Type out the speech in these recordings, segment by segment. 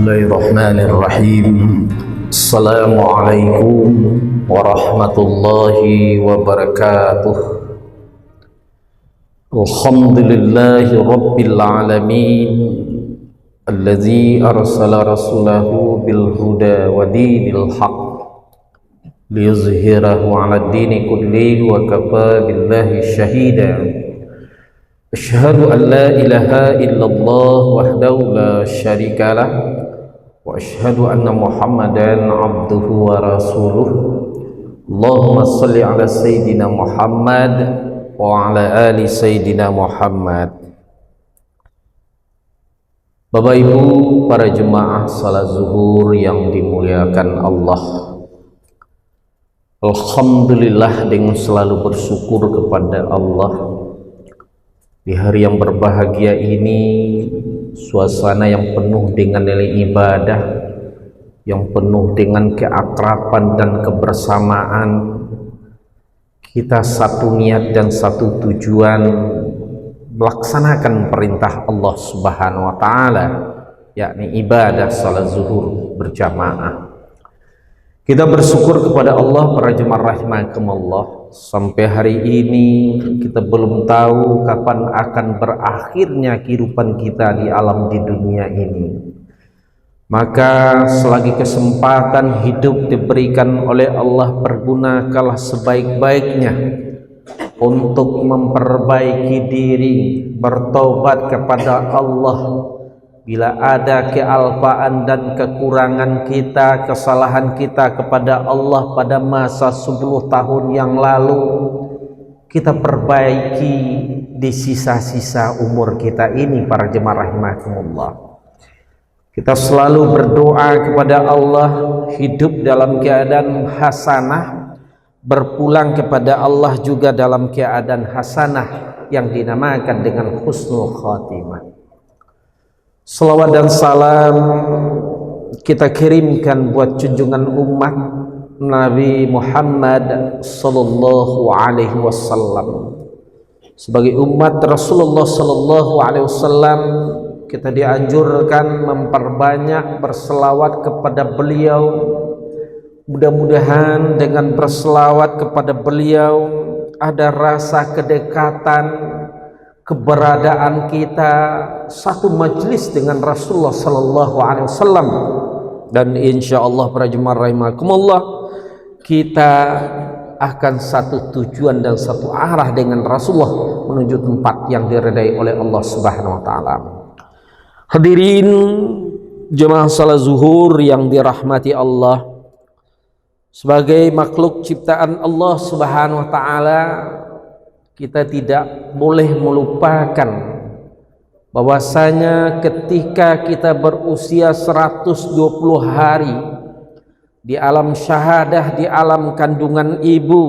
Bismillahirrahmanirrahim. Assalamualaikum warahmatullahi wabarakatuh. Alhamdulillahi rabbil alamin, alladzi arsala rasulahu bil huda wa dinil haq liyuzhirahu 'ala ad-dini kullihi wa kafa billahi shahida. Asyhadu an la ilaha illallah wahdahu la syarikalah wa asyhadu anna Muhammadan abduhu wa rasuluh. Allahumma shalli ala sayyidina Muhammad wa ala ali sayyidina Muhammad. Bapak Ibu para jemaah salat zuhur yang dimuliakan Allah, alhamdulillah dengan selalu bersyukur kepada Allah. Di hari yang berbahagia ini, suasana yang penuh dengan nilai ibadah, yang penuh dengan keakraban dan kebersamaan, kita satu niat dan satu tujuan melaksanakan perintah Allah Subhanahu wa Ta'ala, yakni ibadah salat zuhur berjamaah. Kita bersyukur kepada Allah para jemaah rahimakumullah. Sampai hari ini kita belum tahu kapan akan berakhirnya kehidupan kita di alam di dunia ini. Maka selagi kesempatan hidup diberikan oleh Allah, pergunakanlah sebaik-baiknya untuk memperbaiki diri, bertobat kepada Allah. Bila ada kealpaan dan kekurangan kita, kesalahan kita kepada Allah pada masa 10 tahun yang lalu, kita perbaiki di sisa-sisa umur kita ini para jemaah rahimakumullah. Kita selalu berdoa kepada Allah, hidup dalam keadaan hasanah, berpulang kepada Allah juga dalam keadaan hasanah yang dinamakan dengan husnul khatimah. Salawat dan salam kita kirimkan buat junjungan umat Nabi Muhammad sallallahu alaihi wasallam. Sebagai umat Rasulullah sallallahu alaihi wasallam, kita dianjurkan memperbanyak berselawat kepada beliau. Mudah-mudahan dengan berselawat kepada beliau ada rasa kedekatan, keberadaan kita satu majelis dengan Rasulullah sallallahu alaihi wasallam, dan insyaallah para jemaah rahimakumullah kita akan satu tujuan dan satu arah dengan Rasulullah menuju tempat yang diridai oleh Allah Subhanahu wa taala. Hadirin jemaah salat zuhur yang dirahmati Allah, sebagai makhluk ciptaan Allah Subhanahu wa taala, kita tidak boleh melupakan bahwasanya ketika kita berusia 120 hari di alam syahadah, di alam kandungan ibu,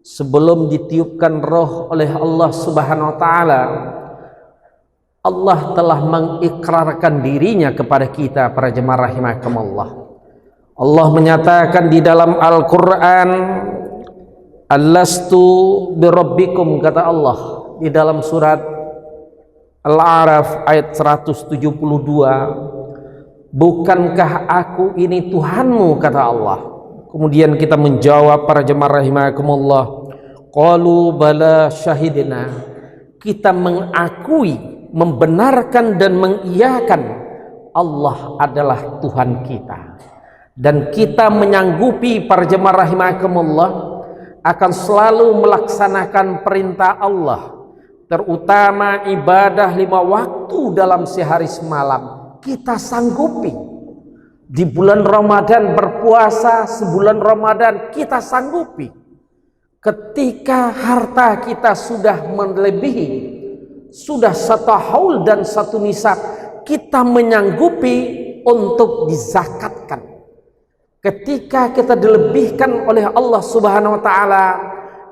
sebelum ditiupkan roh oleh Allah Subhanahu wa taala, Allah telah mengikrarkan dirinya kepada kita para jemaah rahimakumullah. Allah menyatakan di dalam Al-Qur'an, Alastu birabbikum, kata Allah di dalam surat Al-A'raf ayat 172, bukankah aku ini Tuhanmu, kata Allah. Kemudian kita menjawab para jemaah rahimakumullah, qalu bala syahidina, kita mengakui, membenarkan dan mengiyakan Allah adalah Tuhan kita, dan kita menyanggupi para jemaah rahimakumullah akan selalu melaksanakan perintah Allah, terutama ibadah 5 waktu dalam sehari semalam. Kita sanggupi di bulan Ramadan berpuasa sebulan Ramadan, kita sanggupi. Ketika harta kita sudah melebihi, sudah 1 haul dan 1 nisab, kita menyanggupi untuk dizakatkan. Ketika kita dilebihkan oleh Allah Subhanahu wa taala,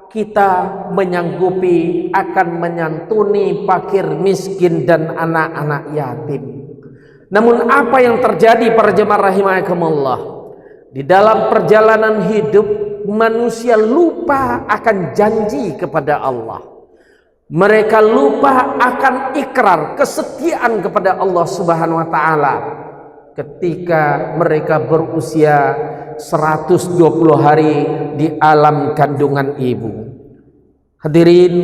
kita menyanggupi akan menyantuni fakir miskin dan anak-anak yatim. Namun apa yang terjadi para jemaah rahimakumullah, di dalam perjalanan hidup manusia lupa akan janji kepada Allah. Mereka lupa akan ikrar kesetiaan kepada Allah Subhanahu wa taala. ketika mereka berusia 120 hari di alam kandungan ibu. Hadirin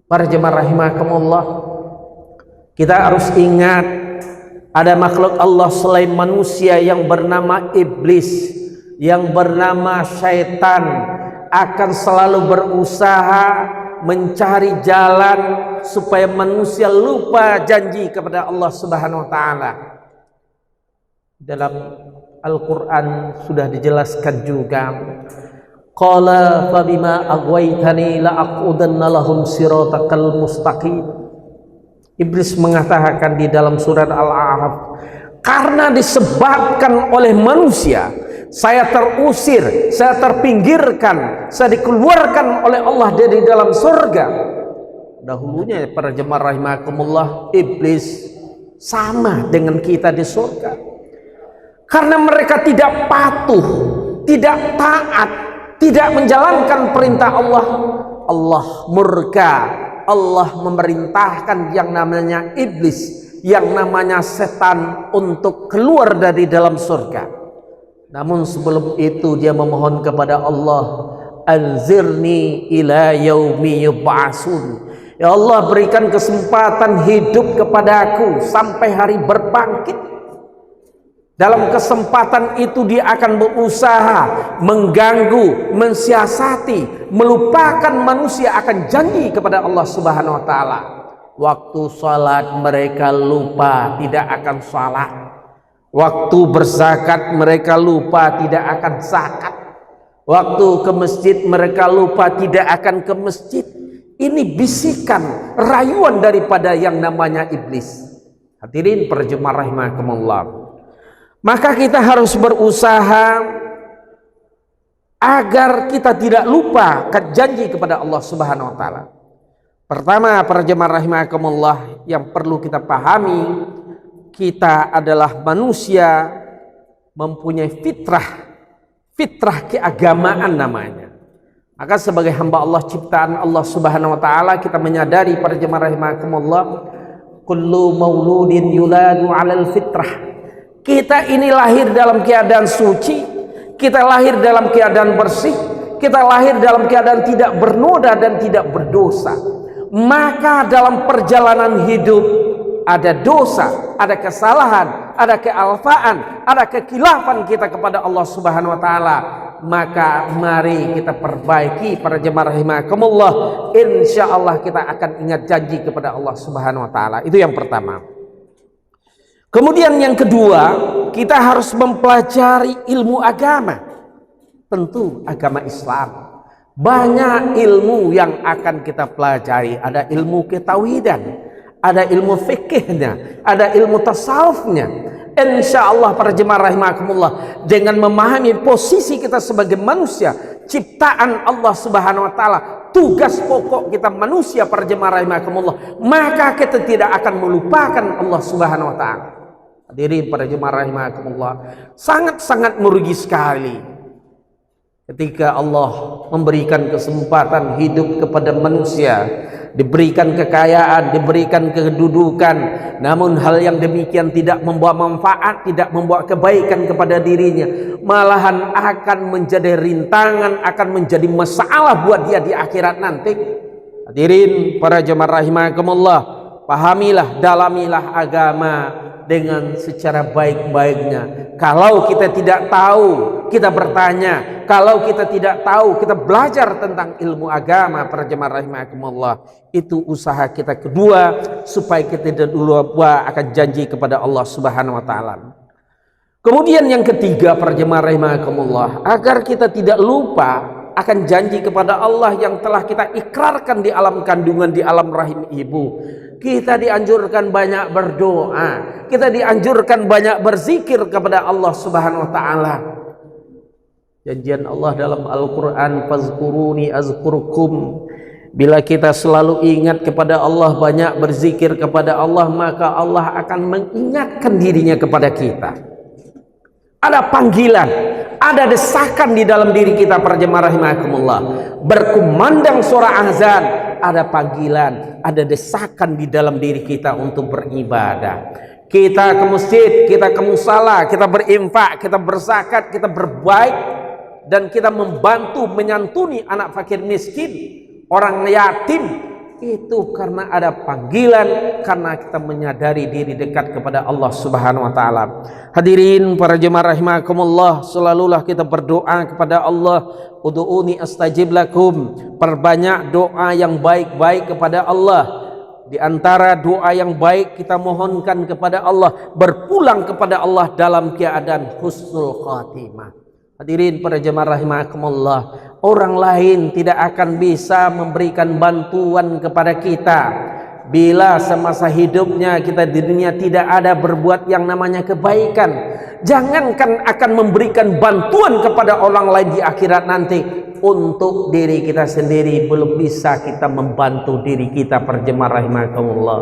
para jemaah rahimakumullah, kita harus ingat ada makhluk Allah selain manusia yang bernama iblis, yang bernama syaitan, akan selalu berusaha mencari jalan supaya manusia lupa janji kepada Allah Subhanahu wa taala. Dalam Al-Qur'an sudah dijelaskan juga, qala fabima aghwaytani la'aqudanna lahum siratakal mustaqim. Iblis mengatakan di dalam surat Al-A'raf, karena disebabkan oleh manusia saya terusir, saya terpinggirkan, saya dikeluarkan oleh Allah dari dalam surga. Dahulunya para jemaah rahimakumullah, iblis sama dengan kita di surga. Karena mereka tidak patuh, tidak taat, tidak menjalankan perintah Allah, Allah murka. Allah memerintahkan yang namanya iblis, yang namanya setan untuk keluar dari dalam surga. Namun sebelum itu dia memohon kepada Allah, anzirni ila yaumi yub'atsun. Ya Allah, berikan kesempatan hidup kepadaku sampai hari berbangkit. Dalam kesempatan itu dia akan berusaha mengganggu, mensiasati, melupakan manusia akan janji kepada Allah Subhanahu wa taala. Waktu salat mereka lupa, tidak akan salat. Waktu berzakat mereka lupa, tidak akan zakat. Waktu ke masjid mereka lupa, tidak akan ke masjid. Ini bisikan, rayuan daripada yang namanya iblis. Hadirin para jemaah rahimakumullah, maka kita harus berusaha agar kita tidak lupa janji kepada Allah Subhanahu wa taala. Pertama, para jemaah rahimakumullah, yang perlu kita pahami, kita adalah manusia mempunyai fitrah keagamaan namanya. Maka sebagai hamba Allah, ciptaan Allah Subhanahu wa taala, kita menyadari para jemaah rahimakumullah, kullu mauludin yuladu 'alal fitrah. Kita ini lahir dalam keadaan suci, kita lahir dalam keadaan bersih, kita lahir dalam keadaan tidak bernoda dan tidak berdosa. Maka dalam perjalanan hidup ada dosa, ada kesalahan, ada kealfaan, ada kekilafan kita kepada Allah Subhanahu wa taala. Maka mari kita perbaiki para jemaah rahimakumullah. Insyaallah kita akan ingat janji kepada Allah Subhanahu wa taala. Itu yang pertama. Kemudian yang kedua, kita harus mempelajari ilmu agama. Tentu agama Islam. Banyak ilmu yang akan kita pelajari. Ada ilmu ketauhidan, ada ilmu fikihnya, ada ilmu tasawufnya. Insyaallah para jemaah rahimakumullah, dengan memahami posisi kita sebagai manusia, ciptaan Allah Subhanahu wa taala, tugas pokok kita manusia para jemaah rahimakumullah, maka kita tidak akan melupakan Allah Subhanahu wa taala. Hadirin para jemaah rahimakumullah, sangat-sangat merugi sekali ketika Allah memberikan kesempatan hidup kepada manusia, diberikan kekayaan, diberikan kedudukan, namun hal yang demikian tidak membawa manfaat, tidak membawa kebaikan kepada dirinya, malahan akan menjadi rintangan, akan menjadi masalah buat dia di akhirat nanti. Hadirin para jemaah rahimakumullah, pahamilah, dalamilah agama dengan secara baik-baiknya. Kalau kita tidak tahu, kita bertanya. Kalau kita tidak tahu, kita belajar tentang ilmu agama para jemaah rahimakumullah. Itu usaha kita kedua, supaya kita tidak lupa akan janji kepada Allah Subhanahu wa taala. Kemudian yang ketiga para jemaah rahimakumullah, agar kita tidak lupa akan janji kepada Allah yang telah kita ikrarkan di alam kandungan, di alam rahim ibu, kita dianjurkan banyak berdoa, kita dianjurkan banyak berzikir kepada Allah Subhanahu wa taala. Janjian Allah dalam Al-Qur'an, fazkuruni azkurkum. Bila kita selalu ingat kepada Allah, banyak berzikir kepada Allah, maka Allah akan mengingatkan dirinya kepada kita. Ada panggilan, ada desakan di dalam diri kita para jemaah rahimakumullah. Berkumandang suara azan, ada panggilan, ada desakan di dalam diri kita untuk beribadah. Kita ke masjid, kita ke musala, kita berinfak, kita berzakat, kita berbaik, dan kita membantu menyantuni anak fakir miskin, orang yatim, itu karena ada panggilan, karena kita menyadari diri dekat kepada Allah Subhanahu wa taala. Hadirin para jemaah rahimakumullah, selalulah kita berdoa kepada Allah, ud'uuni astajib lakum. Perbanyak doa yang baik-baik kepada Allah. Di antara doa yang baik kita mohonkan kepada Allah, berpulang kepada Allah dalam keadaan husnul khatimah. Hadirin para jemaah rahimakumullah, orang lain tidak akan bisa memberikan bantuan kepada kita bila semasa hidupnya kita di dunia tidak ada berbuat yang namanya kebaikan. Jangankan akan memberikan bantuan kepada orang lain di akhirat nanti, untuk diri kita sendiri belum bisa kita membantu diri kita. Para jemaah rahimakumullah,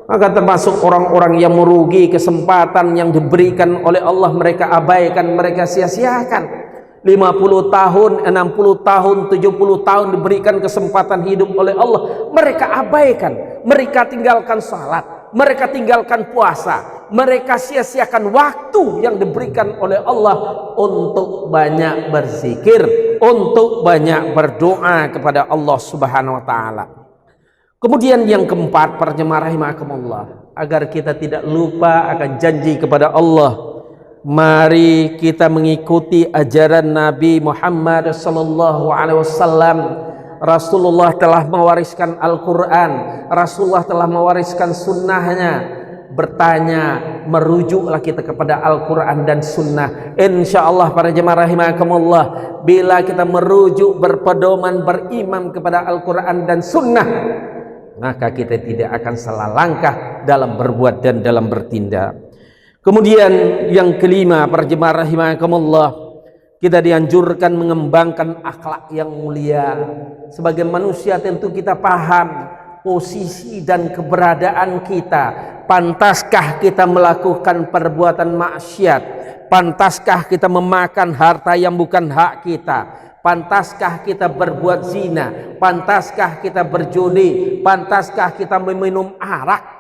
maka termasuk orang-orang yang merugi kesempatan yang diberikan oleh Allah, mereka abaikan, mereka sia-siakan. 50 tahun, 60 tahun, 70 tahun diberikan kesempatan hidup oleh Allah, mereka abaikan, mereka tinggalkan salat, mereka tinggalkan puasa, mereka sia-siakan waktu yang diberikan oleh Allah untuk banyak berzikir, untuk banyak berdoa kepada Allah Subhanahu wa taala. Kemudian yang keempat, para jemaah rahimakumullah, agar kita tidak lupa akan janji kepada Allah, mari kita mengikuti ajaran Nabi Muhammad sallallahu alaihi wasallam. Rasulullah telah mewariskan Al-Quran, Rasulullah telah mewariskan sunnahnya. Bertanya, merujuklah kita kepada Al-Quran dan sunnah. Insyaallah para jemaah rahimakumullah, bila kita merujuk, berpedoman, beriman kepada Al-Quran dan sunnah, maka kita tidak akan salah langkah dalam berbuat dan dalam bertindak. Kemudian yang kelima, para jemaah rahimakumullah, kita dianjurkan mengembangkan akhlak yang mulia. Sebagai manusia tentu kita paham posisi dan keberadaan kita. Pantaskah kita melakukan perbuatan maksiat? Pantaskah kita memakan harta yang bukan hak kita? Pantaskah kita berbuat zina? Pantaskah kita berjudi? Pantaskah kita meminum arak?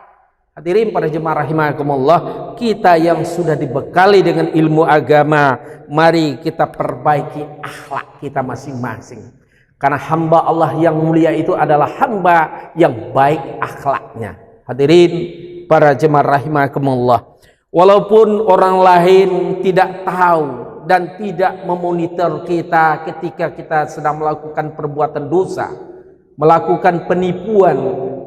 Hadirin para jemaah rahimakumullah, kita yang sudah dibekali dengan ilmu agama, mari kita perbaiki akhlak kita masing-masing. Karena hamba Allah yang mulia itu adalah hamba yang baik akhlaknya. Hadirin para jemaah rahimakumullah, walaupun orang lain tidak tahu dan tidak memonitor kita ketika kita sedang melakukan perbuatan dosa, melakukan penipuan,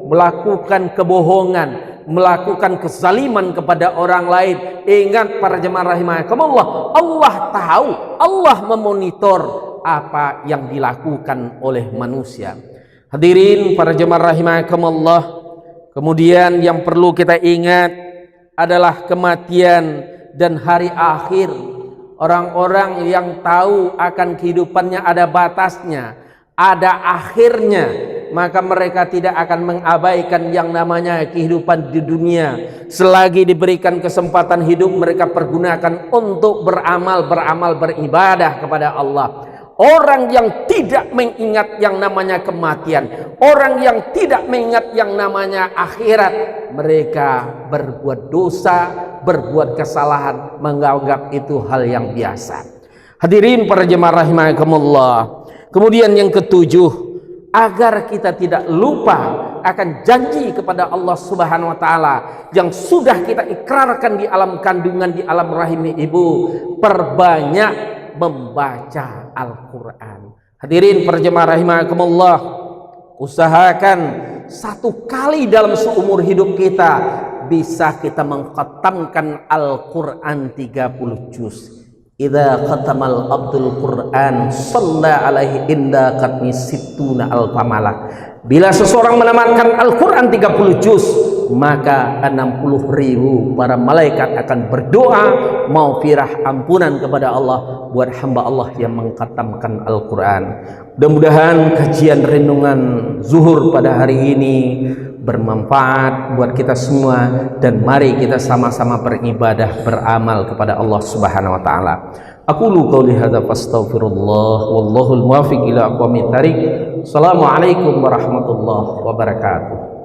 melakukan kebohongan, melakukan kezaliman kepada orang lain, ingat para jemaah rahimakumullah, Allah tahu, Allah memonitor apa yang dilakukan oleh manusia. Hadirin para jemaah rahimakumullah, kemudian yang perlu kita ingat adalah kematian dan hari akhir. Orang-orang yang tahu akan kehidupannya ada batasnya, ada akhirnya, maka mereka tidak akan mengabaikan yang namanya kehidupan di dunia. Selagi diberikan kesempatan hidup, mereka pergunakan untuk beramal, beribadah kepada Allah. Orang yang tidak mengingat yang namanya kematian, orang yang tidak mengingat yang namanya akhirat, mereka berbuat dosa, berbuat kesalahan, menganggap itu hal yang biasa. Hadirin para jemaah rahimakumullah. Kemudian yang ketujuh, agar kita tidak lupa akan janji kepada Allah Subhanahu wa taala yang sudah kita ikrarkan di alam kandungan, di alam rahim ibu, perbanyak membaca Al-Quran. Hadirin para jemaah rahimakumullah, usahakan satu kali dalam seumur hidup kita bisa kita mengkhatamkan Al-Quran 30 juz. Idza khatamal abdul Quran shalla alaihi inda qatmi sittuna alfa malak. Bila seseorang menamatkan Al-Quran 30 juz, maka 60.000 para malaikat akan berdoa maghfirah, ampunan kepada Allah buat hamba Allah yang mengkhatamkan Al-Quran. Mudah-mudahan kajian renungan zuhur pada hari ini bermanfaat buat kita semua, dan mari kita sama-sama beribadah, beramal kepada Allah Subhanahu wa taala. Aqulu qouli hadza fastaghfirullah wallahul muwaffiq ila aqwamit thariq. Assalamualaikum warahmatullahi wabarakatuh.